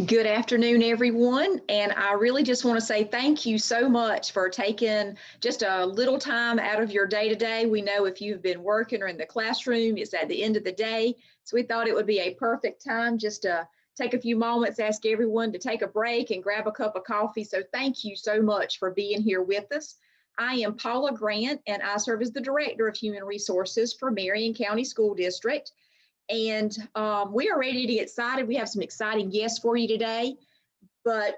Good afternoon, everyone. And I really just want to say thank you so much for taking just a little time out of your day today. We know if you've been working or in the classroom, it's at the end of the day. So we thought it would be a perfect time just to take a few moments, ask everyone to take a break and grab a cup of coffee. So thank you so much for being here with us. I am Paula Grant, and I serve as the Director of Human Resources for Marion County School District. And we are ready to get started. We have some exciting guests for you today. But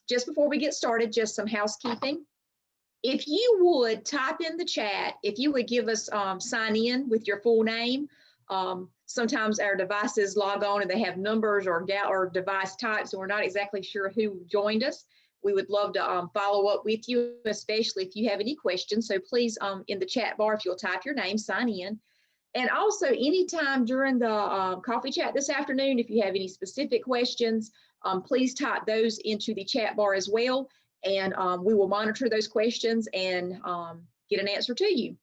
just before we get started, just some housekeeping. If you would type in the chat, if you would give us sign in with your full name. Sometimes our devices log on and they have numbers or device types, and we're not exactly sure who joined us. We would love to follow up with you, especially if you have any questions. So please, in the chat bar, if you'll type your name, sign in. And also, anytime during the coffee chat this afternoon, if you have any specific questions, please type those into the chat bar as well, and we will monitor those questions and get an answer to you.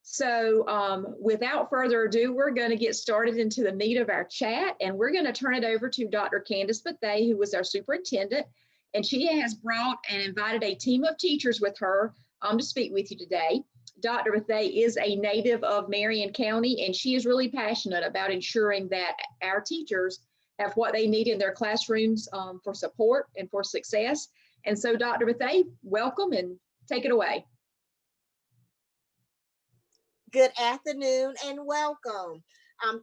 So without further ado, we're going to get started into the meat of our chat, and we're going to turn it over to Dr. Kandace Bethea, who was our superintendent, and she has brought and invited a team of teachers with her to speak with you today. Dr. Bethea is a native of Marion County, and she is really passionate about ensuring that our teachers have what they need in their classrooms for support and for success. And so, Dr. Bethea, welcome and take it away. Good afternoon and welcome.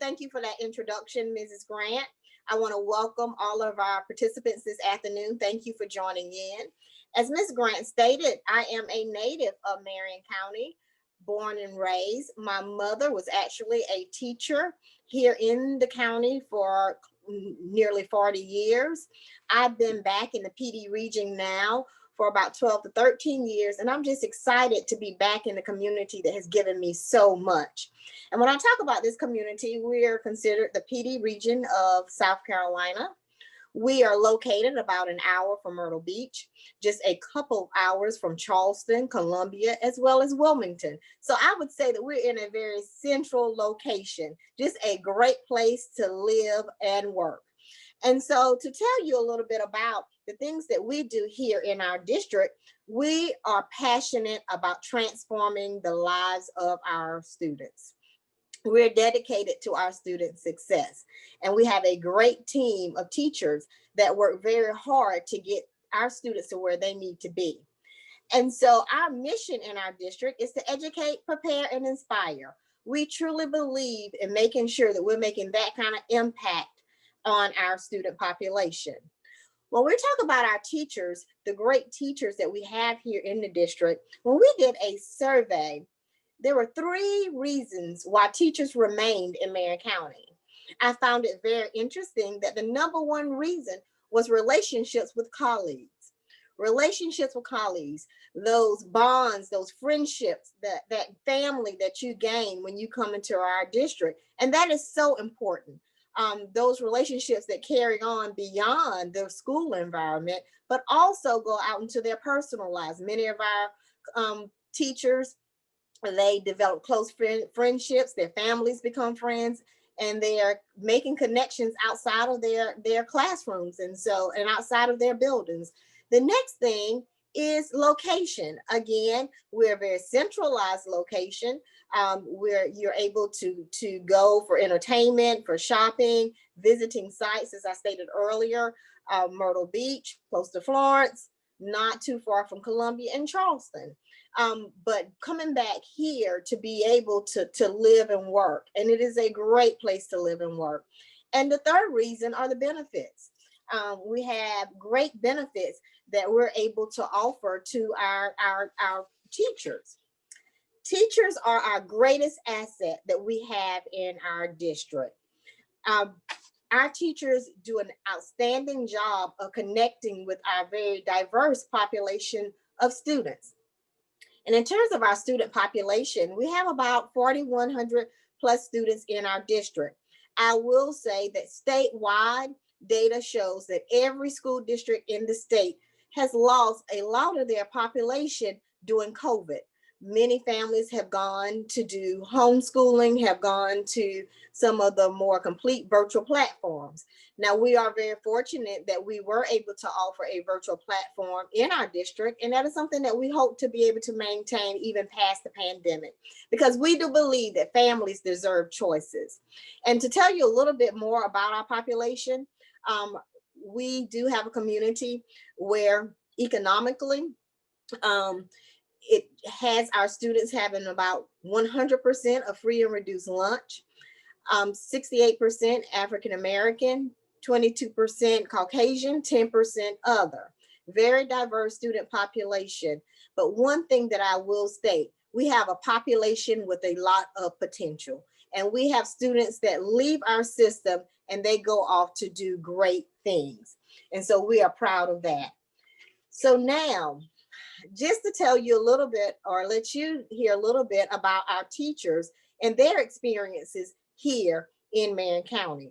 Thank you for that introduction, Mrs. Grant. I want to welcome all of our participants this afternoon. Thank you for joining in. As Ms. Grant stated, I am a native of Marion County, born and raised. My mother was actually a teacher here in the county for nearly 40 years. I've been back in the PD region now for about 12 to 13 years, and I'm just excited to be back in the community that has given me so much. And when I talk about this community, we are considered the PD region of South Carolina. We are located about an hour from Myrtle Beach, just a couple hours from Charleston, Columbia, as well as Wilmington. So I would say that we're in a very central location, just a great place to live and work. And so to tell you a little bit about the things that we do here in our district, we are passionate about transforming the lives of our students. We're dedicated to our students' success, and we have a great team of teachers that work very hard to get our students to where they need to be. And so our mission in our district is to educate, prepare, and inspire. We truly believe in making sure that we're making that kind of impact on our student population. When we talk about our teachers, the great teachers that we have here in the district, when we did a survey, there were 3 reasons why teachers remained in Marion County. I found it very interesting that the number 1 reason was relationships with colleagues. Relationships with colleagues, those bonds, those friendships, that family that you gain when you come into our district. And that is so important. Those relationships that carry on beyond the school environment, but also go out into their personal lives. Many of our teachers, they develop close friendships, their families become friends, and they are making connections outside of their classrooms and outside of their buildings. The next thing is location. Again, we're a very centralized location where you're able to go for entertainment, for shopping, visiting sites, as I stated earlier, Myrtle Beach, close to Florence, not too far from Columbia and Charleston. But coming back here to be able to live and work. And it is a great place to live and work. And the third reason are the benefits. We have great benefits that we're able to offer to our teachers. Teachers are our greatest asset that we have in our district. Our teachers do an outstanding job of connecting with our very diverse population of students. And in terms of our student population, we have about 4,100 plus students in our district. I will say that statewide data shows that every school district in the state has lost a lot of their population during COVID. Many families have gone to do homeschooling, have gone to some of the more complete virtual platforms. Now, we are very fortunate that we were able to offer a virtual platform in our district, and that is something that we hope to be able to maintain even past the pandemic, because we do believe that families deserve choices. And to tell you a little bit more about our population, we do have a community where economically, it has our students having about 100% of free and reduced lunch, 68% African American, 22% Caucasian, 10% other. Very diverse student population. But one thing that I will state, we have a population with a lot of potential. And we have students that leave our system and they go off to do great things. And so we are proud of that. So now, just to tell you a little bit, or let you hear a little bit about our teachers and their experiences here in Marion County.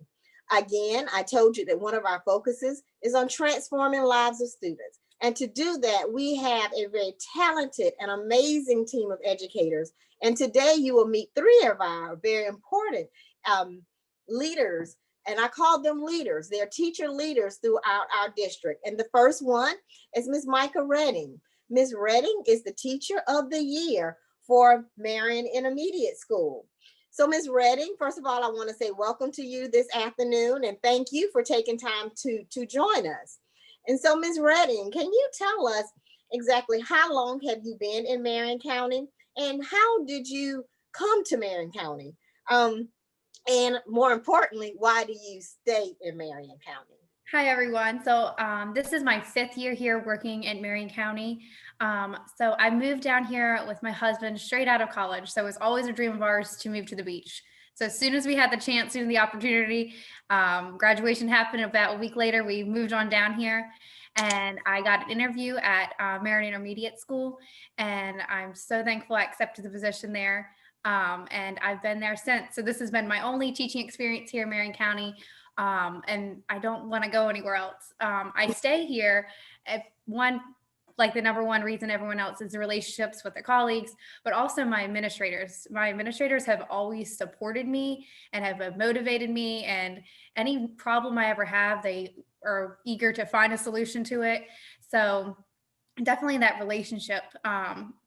Again, I told you that one of our focuses is on transforming lives of students. And to do that, we have a very talented and amazing team of educators. And today you will meet three of our very important leaders. And I call them leaders. They're teacher leaders throughout our district. And the first one is Ms. Micah Redding. Ms. Redding is the Teacher of the Year for Marion Intermediate School. So Ms. Redding, first of all, I want to say welcome to you this afternoon and thank you for taking time to join us. And so Ms. Redding, can you tell us exactly how long have you been in Marion County and how did you come to Marion County? And more importantly, why do you stay in Marion County? Hi, everyone. So this is my 5th year here working in Marion County. So I moved down here with my husband straight out of college. So it was always a dream of ours to move to the beach. So as soon as we had the chance, soon the opportunity, graduation happened about a week later, we moved on down here. And I got an interview at Marion Intermediate School. And I'm so thankful I accepted the position there. And I've been there since. So this has been my only teaching experience here in Marion County. And I don't want to go anywhere else. I stay here at the number one reason everyone else is the relationships with the colleagues, but also my administrators. My administrators have always supported me and have motivated me, and any problem I ever have, they are eager to find a solution to it. So definitely that relationship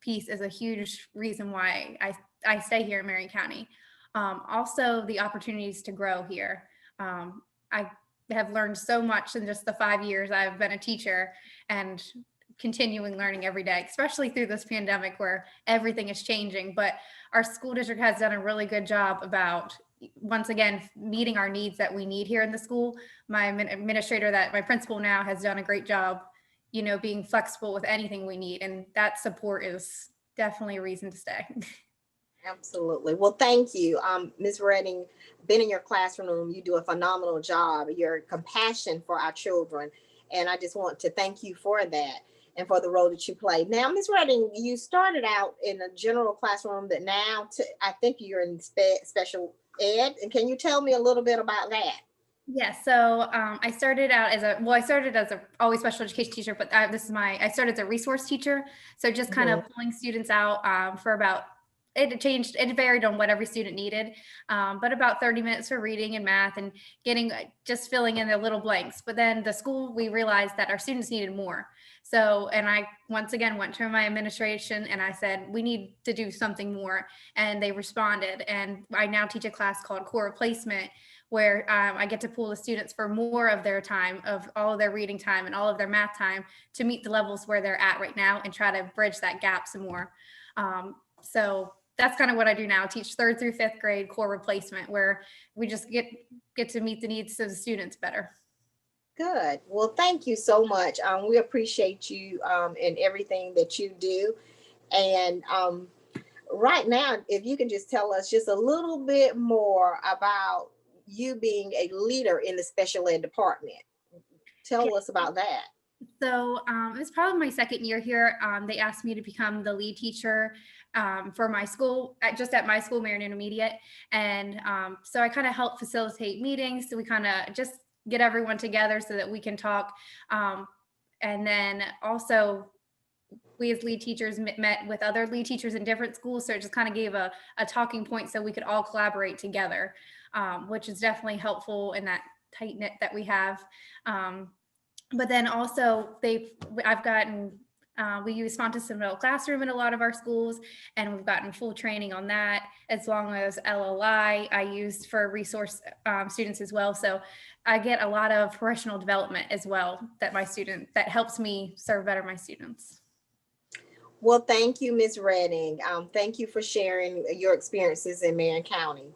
piece is a huge reason why I stay here in Marion County. Also the opportunities to grow here. I have learned so much in just the 5 years I've been a teacher, and continuing learning every day, especially through this pandemic where everything is changing. But our school district has done a really good job about, once again, meeting our needs that we need here in the school. My administrator, my principal now, has done a great job, being flexible with anything we need. And that support is definitely a reason to stay. Absolutely. Well, thank you. Ms. Redding, been in your classroom, you do a phenomenal job. Your compassion for our children. And I just want to thank you for that and for the role that you played. Now, Ms. Redding, you started out in a general classroom, but now I think you're in special ed. And can you tell me a little bit about that? Yeah, so I started out as a always special education teacher, but I started as a resource teacher. So just kind of pulling students out for about, it varied on what every student needed, but about 30 minutes for reading and math and just filling in the little blanks. But then the school, we realized that our students needed more. So, and I once again went to my administration and I said, we need to do something more. And they responded. And I now teach a class called Core Replacement, where I get to pull the students for more of their time, of all of their reading time and all of their math time, to meet the levels where they're at right now and try to bridge that gap some more. So that's kind of what I do now, teach 3rd through 5th grade core replacement, where we just get to meet the needs of the students better. Good. Well, thank you so much. We appreciate you and everything that you do. And right now, if you can just tell us just a little bit more about you being a leader in the special ed department. Tell us about that. So it was probably my 2nd year here. They asked me to become the lead teacher for my school, at my school, Marion Intermediate. And so I kind of help facilitate meetings. So we kind of just get everyone together so that we can talk. And then also we as lead teachers met with other lead teachers in different schools. So it just kind of gave a talking point so we could all collaborate together, which is definitely helpful in that tight knit that we have. But then also I've gotten, we use Fontes Middle Classroom in a lot of our schools, and we've gotten full training on that, as long as LLI I used for resource students as well. So I get a lot of professional development as well that helps me serve better my students. Well, thank you, Ms. Redding. Thank you for sharing your experiences in Marion County.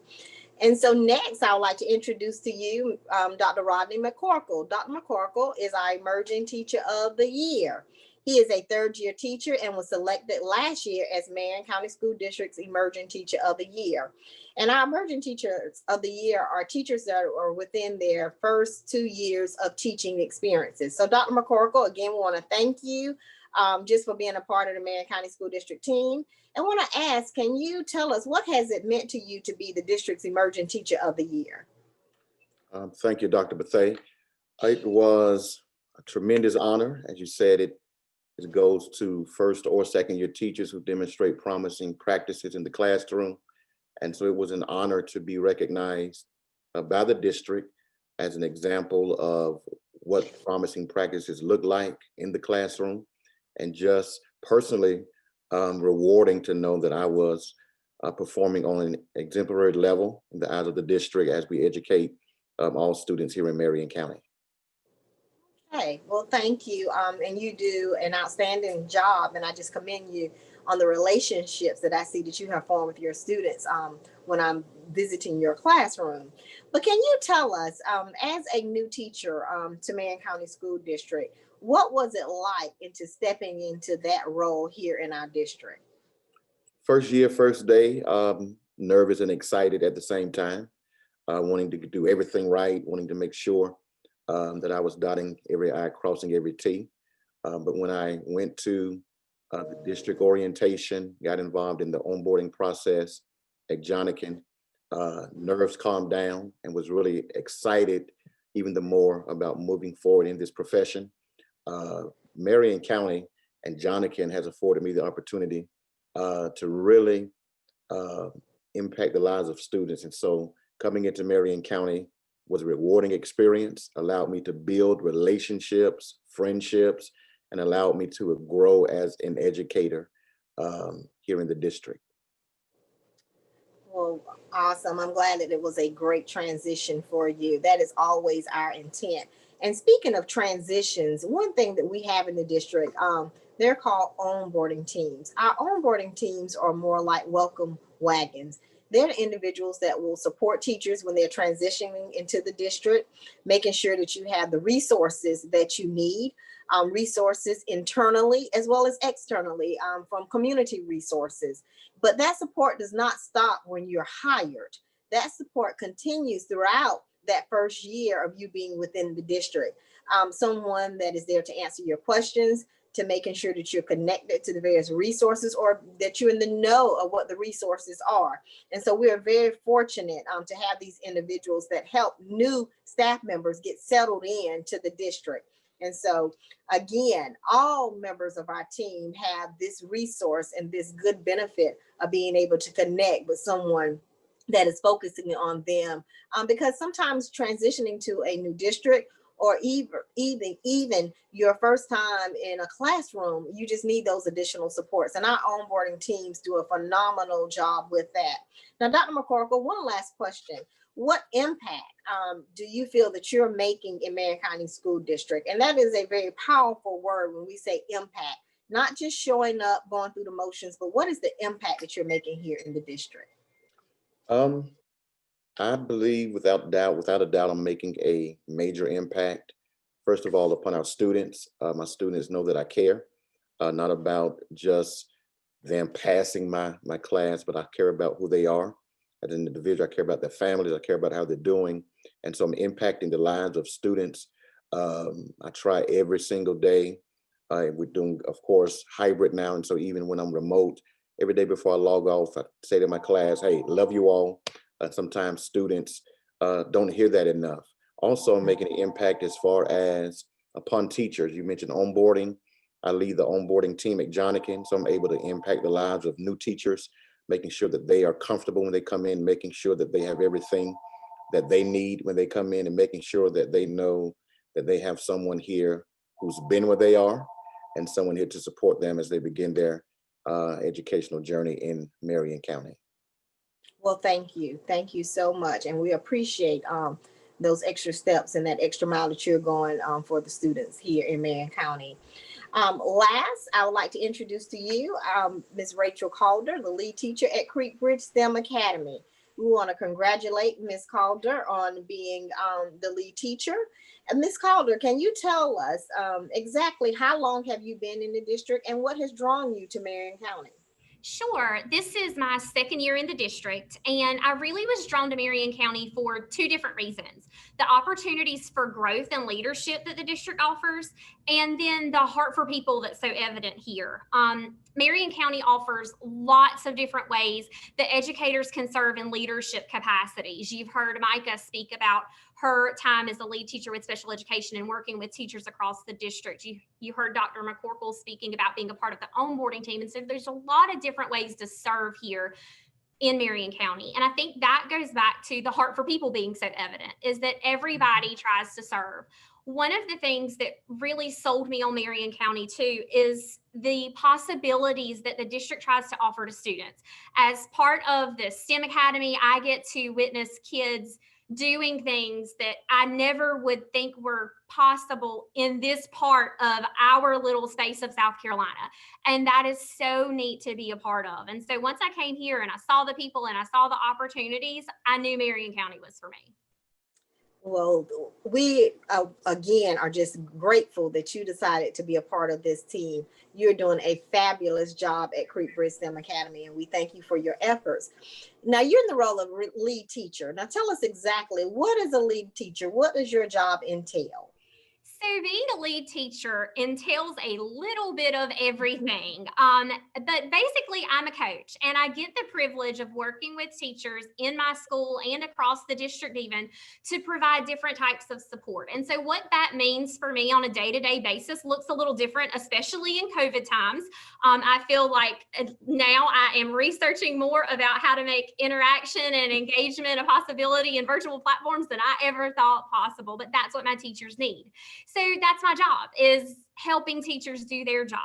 And so next, I would like to introduce to you Dr. Rodney McCorkle. Dr. McCorkle is our Emerging Teacher of the Year. He is a third-year teacher and was selected last year as Marion County School District's Emerging Teacher of the Year. And our Emerging Teachers of the Year are teachers that are within their first 2 years of teaching experiences. So Dr. McCorkle, again, we want to thank you just for being a part of the Marion County School District team. I want to ask, can you tell us what has it meant to you to be the district's Emerging Teacher of the Year? Thank you, Dr. Bethea. It was a tremendous honor. As you said, it goes to first or second year teachers who demonstrate promising practices in the classroom. And so it was an honor to be recognized by the district as an example of what promising practices look like in the classroom, and just personally rewarding to know that I was performing on an exemplary level in the eyes of the district as we educate all students here in Marion County. Okay, well, thank you. And you do an outstanding job, and I just commend you on the relationships that I see that you have formed with your students when I'm visiting your classroom. But can you tell us, as a new teacher to Marion County School District, what was it like into stepping into that role here in our district? First year, first day, nervous and excited at the same time, wanting to do everything right, wanting to make sure that I was dotting every I, crossing every T. But when I went to the district orientation, got involved in the onboarding process at Johnakin, nerves calmed down and was really excited even the more about moving forward in this profession. Marion County and Johnakin has afforded me the opportunity to really impact the lives of students. And so coming into Marion County was a rewarding experience, allowed me to build relationships, friendships, and allowed me to grow as an educator here in the district. Well, awesome. I'm glad that it was a great transition for you. That is always our intent. And speaking of transitions, one thing that we have in the district, they're called onboarding teams. Our onboarding teams are more like welcome wagons. They're individuals that will support teachers when they're transitioning into the district, making sure that you have the resources that you need, resources internally as well as externally from community resources. But that support does not stop when you're hired. That support continues throughout that first year of you being within the district. Someone that is there to answer your questions, to making sure that you're connected to the various resources or that you're in the know of what the resources are. And so we are very fortunate to have these individuals that help new staff members get settled in to the district. And so again, all members of our team have this resource and this good benefit of being able to connect with someone that is focusing on them, because sometimes transitioning to a new district or even your first time in a classroom, you just need those additional supports. And our onboarding teams do a phenomenal job with that. Now, Dr. McCorkle, one last question. What impact do you feel that you're making in Marion County School District? And that is a very powerful word when we say impact, not just showing up, going through the motions, but what is the impact that you're making here in the district? I believe without a doubt, I'm making a major impact. First of all, upon our students. My students know that I care, not about just them passing my class, but I care about who they are as an individual. I care about their families. I care about how they're doing. And so I'm impacting the lives of students. I try every single day. We're doing, of course, hybrid now. And so even when I'm remote, every day before I log off, I say to my class, hey, love you all. Sometimes students don't hear that enough. Also making an impact as far as upon teachers. You mentioned onboarding. I lead the onboarding team at Johnakin, so I'm able to impact the lives of new teachers, making sure that they are comfortable when they come in, making sure that they have everything that they need when they come in, and making sure that they know that they have someone here who's been where they are and someone here to support them as they begin their educational journey in Marion County. Well, thank you. Thank you so much. And we appreciate those extra steps and that extra mile that you're going for the students here in Marion County. Last, I would like to introduce to you Ms. Rachel Caulder, the lead teacher at Creek Bridge STEM Academy. We want to congratulate Ms. Caulder on being the lead teacher. And Ms. Caulder, can you tell us exactly how long have you been in the district and what has drawn you to Marion County? Sure. This is my second year in the district, and I really was drawn to Marion County for two different reasons. The opportunities for growth and leadership that the district offers, and then the heart for people that's so evident here. Marion County offers lots of different ways that educators can serve in leadership capacities. You've heard Micah speak about her time as a lead teacher with special education and working with teachers across the district. You heard Dr. McCorkle speaking about being a part of the onboarding team. And so there's a lot of different ways to serve here in Marion County. And I think that goes back to the heart for people being so evident, is that everybody tries to serve. One of the things that really sold me on Marion County too is the possibilities that the district tries to offer to students. As part of the STEM Academy, I get to witness kids doing things that I never would think were possible in this part of our little space of South Carolina. And that is so neat to be a part of. And so once I came here and I saw the people and I saw the opportunities, I knew Marion County was for me. Well, we again are just grateful that you decided to be a part of this team. You're doing a fabulous job at Creek Bridge STEM Academy, and we thank you for your efforts. Now, you're in the role of lead teacher. Now, tell us exactly, what is a lead teacher? What does your job entail? So being a lead teacher entails a little bit of everything. But basically, I'm a coach, and I get the privilege of working with teachers in my school and across the district even to provide different types of support. And so what that means for me on a day-to-day basis looks a little different, especially in COVID times. I feel like now I am researching more about how to make interaction and engagement a possibility in virtual platforms than I ever thought possible, but that's what my teachers need. So that's my job, is helping teachers do their job.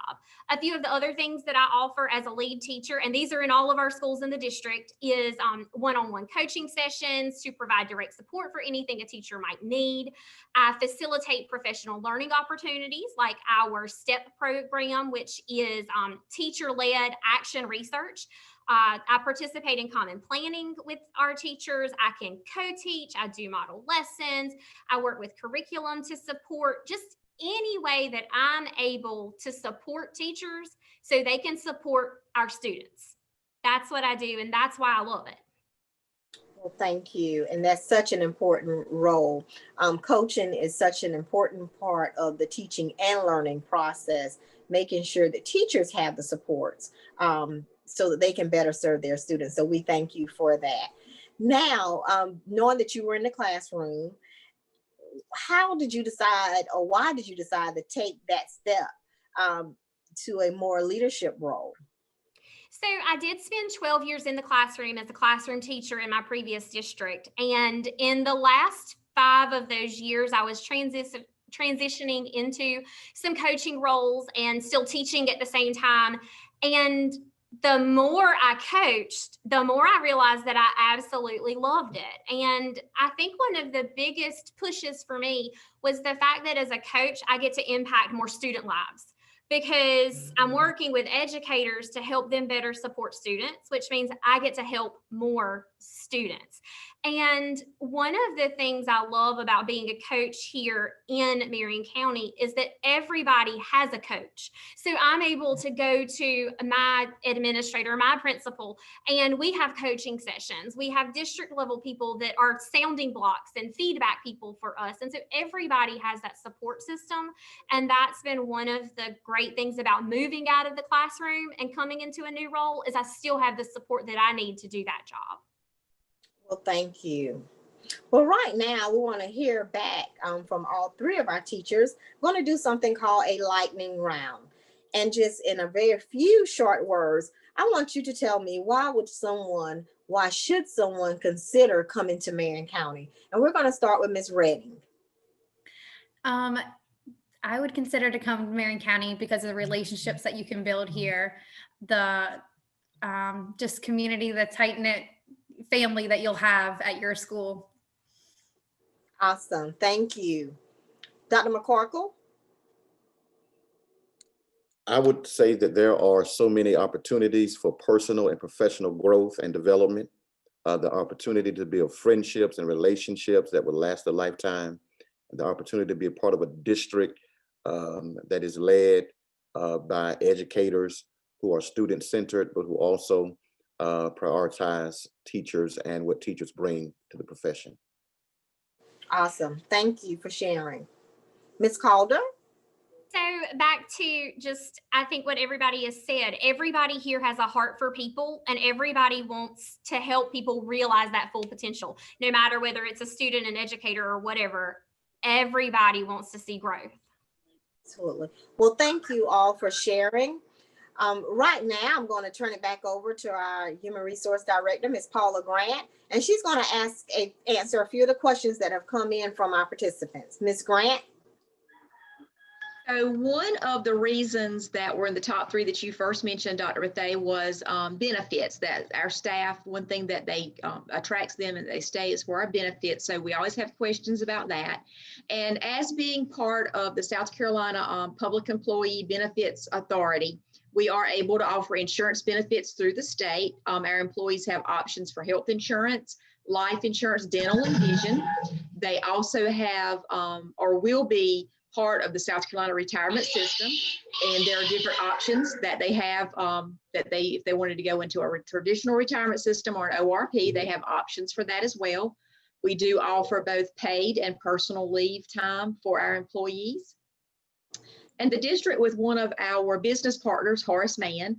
A few of the other things that I offer as a lead teacher, and these are in all of our schools in the district, is one-on-one coaching sessions to provide direct support for anything a teacher might need. I facilitate professional learning opportunities like our STEP program, which is teacher-led action research. I participate in common planning with our teachers. I can co-teach. I do model lessons. I work with curriculum to support just any way that I'm able to support teachers so they can support our students. That's what I do, and that's why I love it. Well, thank you. And that's such an important role. Coaching is such an important part of the teaching and learning process, making sure that teachers have the supports so that they can better serve their students. So we thank you for that. Now, knowing that you were in the classroom, how did you decide, or why did you decide to take that step to a more leadership role? So I did spend 12 years in the classroom as a classroom teacher in my previous district. And in the last 5 of those years, I was transitioning into some coaching roles and still teaching at the same time. And the more I coached, the more I realized that I absolutely loved it. And I think one of the biggest pushes for me was the fact that as a coach, I get to impact more student lives, because I'm working with educators to help them better support students, which means I get to help more students. And one of the things I love about being a coach here in Marion County is that everybody has a coach. So I'm able to go to my administrator, my principal, and we have coaching sessions. We have district level people that are sounding blocks and feedback people for us. And so everybody has that support system. And that's been one of the great things about moving out of the classroom and coming into a new role, is I still have the support that I need to do that job. Well, thank you. Well, right now we want to hear back from all 3 of our teachers. We're going to do something called a lightning round. And just in a very few short words, I want you to tell me, why should someone consider coming to Marion County? And we're going to start with Ms. Redding. I would consider to come to Marion County because of the relationships that you can build here, the just community, the tight-knit family that you'll have at your school. Awesome. Thank you. Dr. McCorkle? I would say that there are so many opportunities for personal and professional growth and development, the opportunity to build friendships and relationships that will last a lifetime, the opportunity to be a part of a district that is led by educators who are student-centered, but who also prioritize teachers and what teachers bring to the profession. Awesome. Thank you for sharing. Ms. Caulder? So back to just, I think what everybody has said, everybody here has a heart for people, and everybody wants to help people realize that full potential, no matter whether it's a student, an educator, or whatever. Everybody wants to see growth. Absolutely. Well, thank you all for sharing. Right now, I'm going to turn it back over to our Human Resource Director, Ms. Paula Grant, and she's going to answer a few of the questions that have come in from our participants. Ms. Grant? So one of the reasons that we're in the top 3 that you first mentioned, Dr. Bethea, was benefits. That our staff, one thing that they attracts them and they stay is for our benefits. So we always have questions about that. And as being part of the South Carolina Public Employee Benefits Authority, we are able to offer insurance benefits through the state. Our employees have options for health insurance, life insurance, dental, and vision. They also have or will be part of the South Carolina retirement system, and there are different options that they have if they wanted to go into a traditional retirement system or an ORP, they have options for that as well. We do offer both paid and personal leave time for our employees. And the district, with one of our business partners, Horace Mann,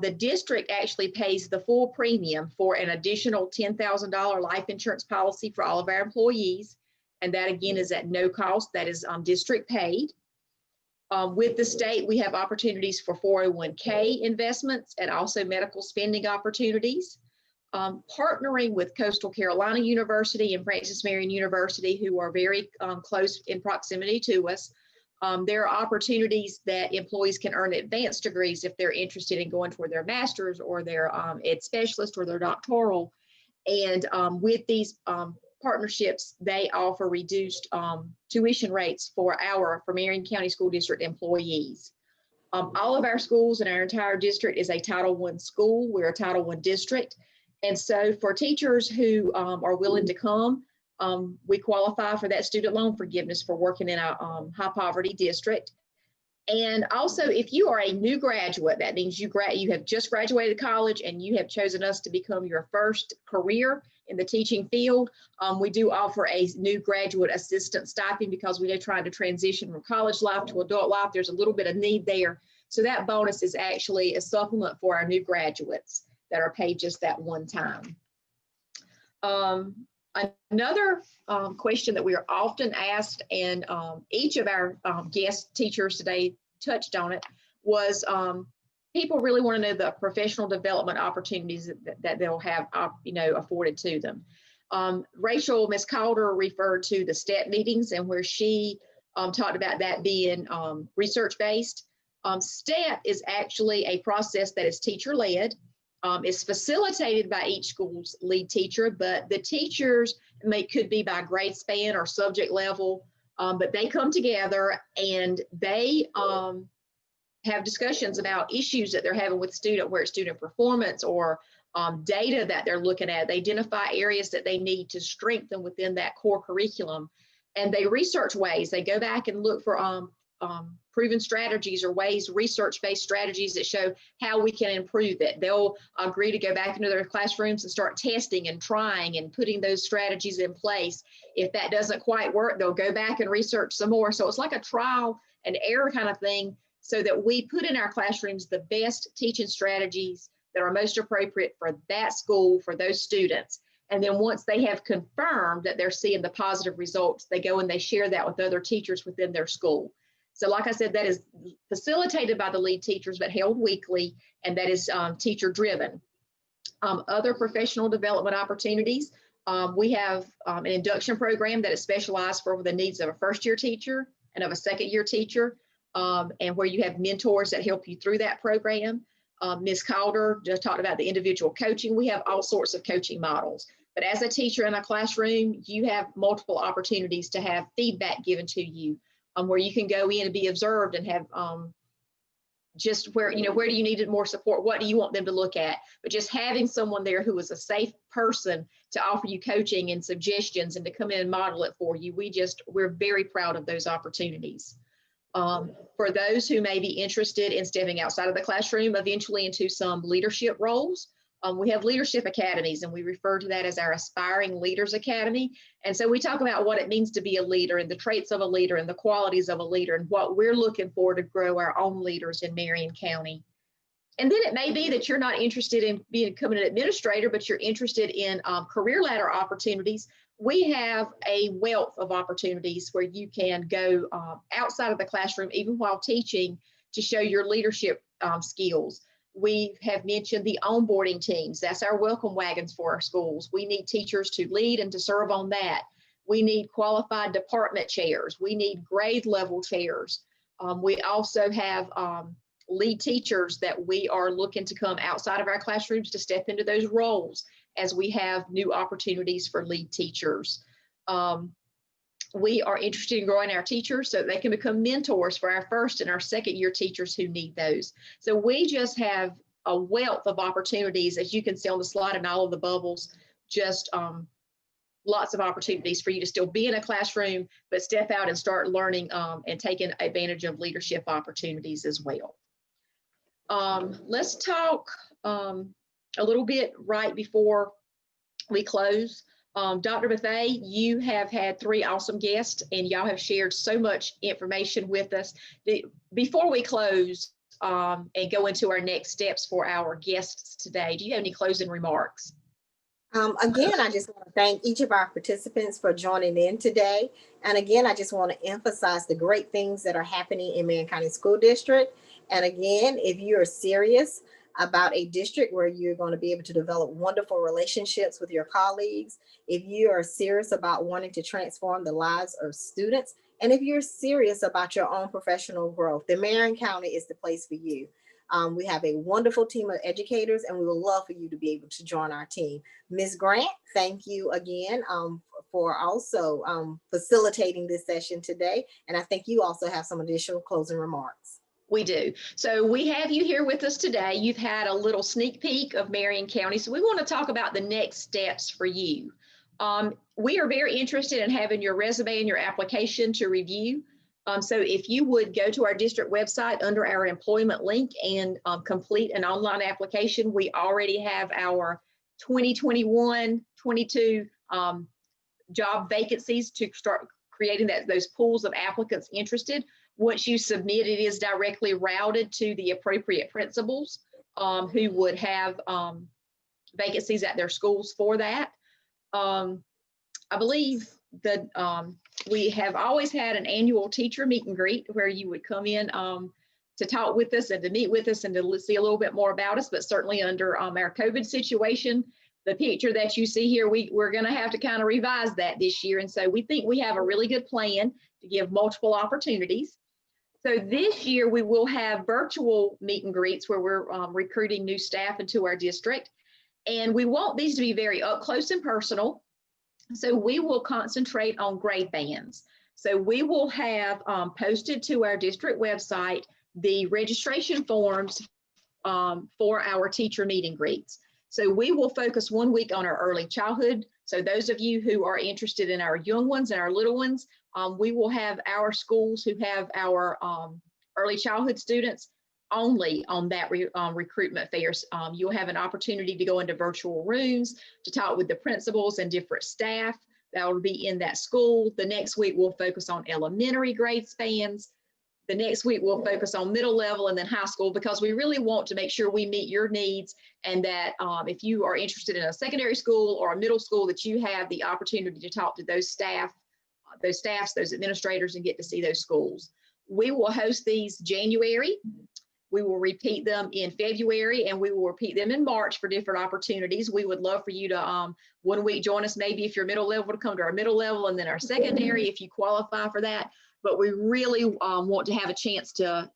the district actually pays the full premium for an additional $10,000 life insurance policy for all of our employees. And that again is at no cost. That is district paid. With the state, we have opportunities for 401k investments and also medical spending opportunities. Partnering with Coastal Carolina University and Francis Marion University, who are very close in proximity to us, there are opportunities that employees can earn advanced degrees if they're interested in going for their master's or their ed specialist or their doctoral. And with these partnerships, they offer reduced tuition rates for Marion County School District employees. All of our schools in our entire district is a Title I school. We're a Title I district. And so for teachers who are willing to come, we qualify for that student loan forgiveness for working in a high poverty district. And also, if you are a new graduate, that means you have just graduated college and you have chosen us to become your first career in the teaching field. We do offer a new graduate assistant stipend because we are trying to transition from college life to adult life. There's a little bit of need there. So that bonus is actually a supplement for our new graduates that are paid just that one time. Another question that we are often asked, and each of our guest teachers today touched on it, was people really want to know the professional development opportunities that they'll have, afforded to them. Miss Caulder referred to the STEP meetings, and where she talked about that being research-based. STEP is actually a process that is teacher-led. It's facilitated by each school's lead teacher, but the teachers could be by grade span or subject level, but they come together and they have discussions about issues that they're having with student performance or data that they're looking at. They identify areas that they need to strengthen within that core curriculum, and they research ways. They go back and look for proven strategies or ways, research-based strategies that show how we can improve it. They'll agree to go back into their classrooms and start testing and trying and putting those strategies in place. If that doesn't quite work, they'll go back and research some more. So it's like a trial and error kind of thing, so that we put in our classrooms the best teaching strategies that are most appropriate for that school, for those students. And then once they have confirmed that they're seeing the positive results, they go and they share that with other teachers within their school. So like I said, that is facilitated by the lead teachers, but held weekly, and that is teacher driven. Other professional development opportunities. We have an induction program that is specialized for the needs of a first-year teacher and of a second-year teacher, and where you have mentors that help you through that program. Ms. Caulder just talked about the individual coaching. We have all sorts of coaching models. But as a teacher in a classroom, you have multiple opportunities to have feedback given to you, where you can go in and be observed and have just where do you need more support? What do you want them to look at? But just having someone there who is a safe person to offer you coaching and suggestions and to come in and model it for you, we're very proud of those opportunities. For those who may be interested in stepping outside of the classroom, eventually into some leadership roles, we have leadership academies, and we refer to that as our Aspiring Leaders Academy. And so we talk about what it means to be a leader and the traits of a leader and the qualities of a leader and what we're looking for to grow our own leaders in Marion County. And then it may be that you're not interested in becoming an administrator, but you're interested in career ladder opportunities. We have a wealth of opportunities where you can go outside of the classroom, even while teaching, to show your leadership skills. We have mentioned the onboarding teams. That's our welcome wagons for our schools. We need teachers to lead and to serve on that. We need qualified department chairs. We need grade level chairs. We also have lead teachers that we are looking to come outside of our classrooms to step into those roles as we have new opportunities for lead teachers. We are interested in growing our teachers so that they can become mentors for our first and our second year teachers who need those. So we just have a wealth of opportunities, as you can see on the slide and all of the bubbles, just lots of opportunities for you to still be in a classroom, but step out and start learning and taking advantage of leadership opportunities as well. Let's talk a little bit right before we close. Dr. Bethea, you have had 3 awesome guests, and y'all have shared so much information with us. Before we close and go into our next steps for our guests today, do you have any closing remarks? Again, I just want to thank each of our participants for joining in today. And again, I just want to emphasize the great things that are happening in Marion County School District. And again, if you're serious about a district where you're going to be able to develop wonderful relationships with your colleagues, if you are serious about wanting to transform the lives of students, and if you're serious about your own professional growth, then Marion County is the place for you. We have a wonderful team of educators, and we would love for you to be able to join our team. Ms. Grant, thank you again for also facilitating this session today. And I think you also have some additional closing remarks. We do. So we have you here with us today. You've had a little sneak peek of Marion County. So we want to talk about the next steps for you. We are very interested in having your resume and your application to review. So if you would go to our district website under our employment link and complete an online application, we already have our 2021-22 job vacancies to start creating those pools of applicants interested. Once you submit, it is directly routed to the appropriate principals who would have vacancies at their schools for that. I believe that we have always had an annual teacher meet and greet where you would come in to talk with us and to meet with us and to see a little bit more about us, but certainly under our COVID situation, the picture that you see here, we're going to have to kind of revise that this year. And so we think we have a really good plan to give multiple opportunities. So this year we will have virtual meet and greets where we're recruiting new staff into our district. And we want these to be very up close and personal. So we will concentrate on grade bands. So we will have posted to our district website the registration forms for our teacher meet and greets. So we will focus 1 week on our early childhood. So those of you who are interested in our young ones and our little ones, we will have our schools who have our early childhood students only on that recruitment fairs. You'll have an opportunity to go into virtual rooms to talk with the principals and different staff that will be in that school. The next week we'll focus on elementary grade spans. The next week we'll focus on middle level and then high school, because we really want to make sure we meet your needs, and that if you are interested in a secondary school or a middle school, that you have the opportunity to talk to those staffs, those administrators, and get to see those schools. We will host these January. We will repeat them in February, and we will repeat them in March for different opportunities. We would love for you to one week join us, maybe if you're middle level, to come to our middle level, and then our secondary if you qualify for that. But we really want to have a chance to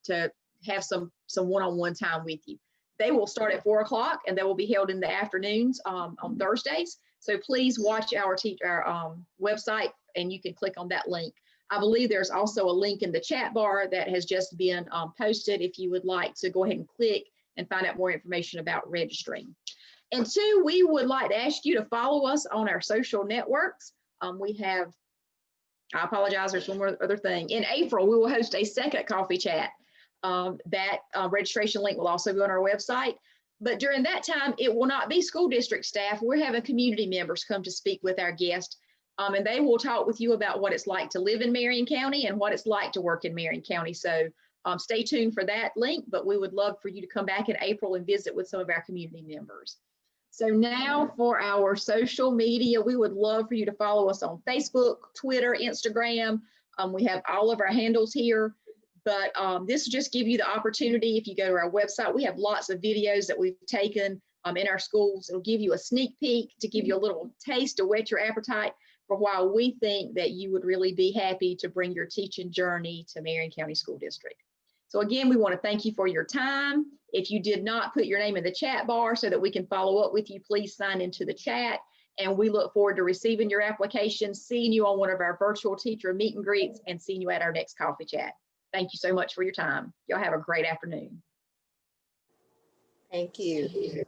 have some one-on-one time with you. They will start at 4 o'clock, and they will be held in the afternoons on Thursdays. So please watch our website, and you can click on that link. I believe there's also a link in the chat bar that has just been posted if you would like to go ahead and click and find out more information about registering. And two, we would like to ask you to follow us on our social networks. I apologize, there's one more other thing. In April, we will host a second coffee chat. That registration link will also be on our website. But during that time, it will not be school district staff. We're having community members come to speak with our guests. And they will talk with you about what it's like to live in Marion County and what it's like to work in Marion County. So stay tuned for that link, but we would love for you to come back in April and visit with some of our community members. So now for our social media, we would love for you to follow us on Facebook, Twitter, Instagram. We have all of our handles here, but this will just give you the opportunity. If you go to our website, we have lots of videos that we've taken in our schools. It'll give you a sneak peek to give you a little taste to whet your appetite for why we think that you would really be happy to bring your teaching journey to Marion County School District. So again, we want to thank you for your time. If you did not put your name in the chat bar so that we can follow up with you, please sign into the chat. And we look forward to receiving your application, seeing you on one of our virtual teacher meet and greets, and seeing you at our next coffee chat. Thank you so much for your time. Y'all have a great afternoon. Thank you.